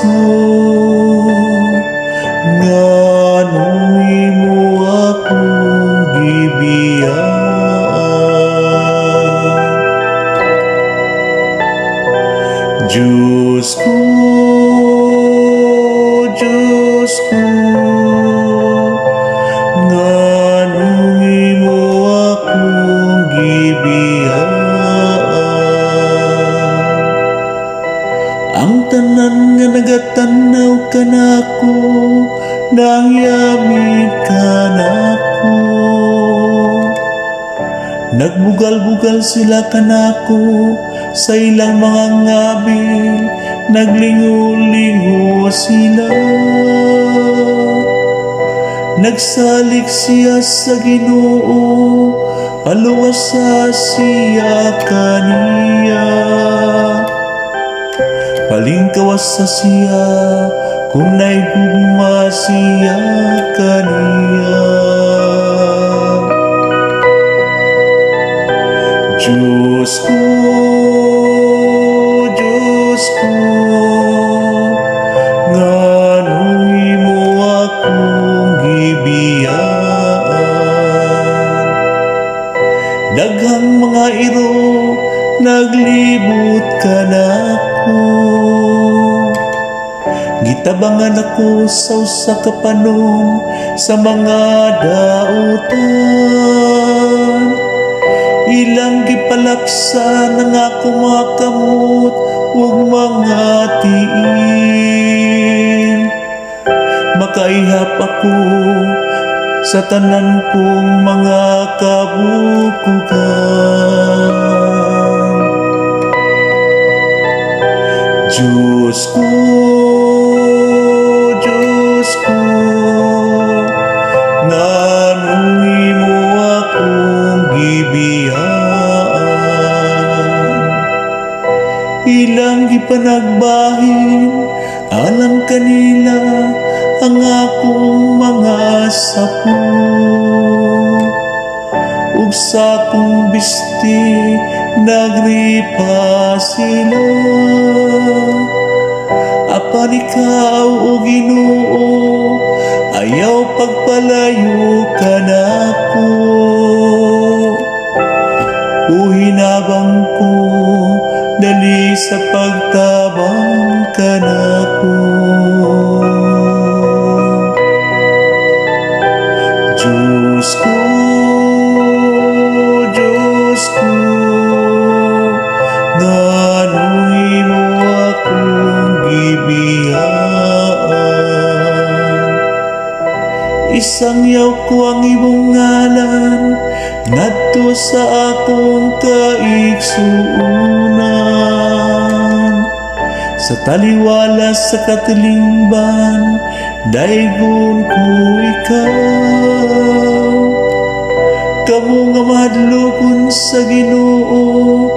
ko, ngano imo akong gibiyaan. Diyos ko, Diyos ko, ngano imo akong gibiyaan. Ang tanan nga nagatanaw ka nako, nangyamit ka nako. Nagbugal-bugal sila kanako sa ilang mga ngabil, naglingo-lingo sila. Nagsalik siya sa Ginoo, paluwas sa siya kaniya. Palingkawas sa siya, kung naigugma siya kaniya. Diyos ko, Diyos ko, ngano imo akong gibiyaan. Daghang mga iro, naglibot ka nako. Gitabangan ako sa usa ka panon sa mga dautan. Ilang gipalaksa ng ako mga kamot ug mga tiin. Makaihap ako sa tanan kong mga kabukugan. Diyos ko, Diyos ko, ngano imo akong gibiyaan. Ilang gipanagbahin, alam kanila ang akong mga sapo. Ug sa akong bisti, nagripa sila. Apan ikaw o Ginoo, ayaw pagpalayo ka nako. Uhinabang ko, dali sa pagtabang ka nako. Diyos ko, Diyos ko, ngano imo akong gibiyaan. Isang yaw ko ang imong ngalan, ngadto sa akong kaigsuunan. Sa taliwala sa katilingban, daygon ko ikaw. Kamo nga madlokon sa Ginoo,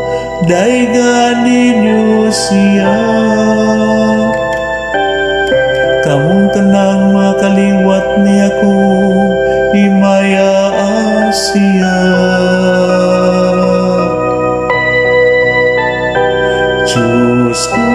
daygan ninyo siya. Kamong tanang makaliwat niya ko, himaya siya. Diyos ko,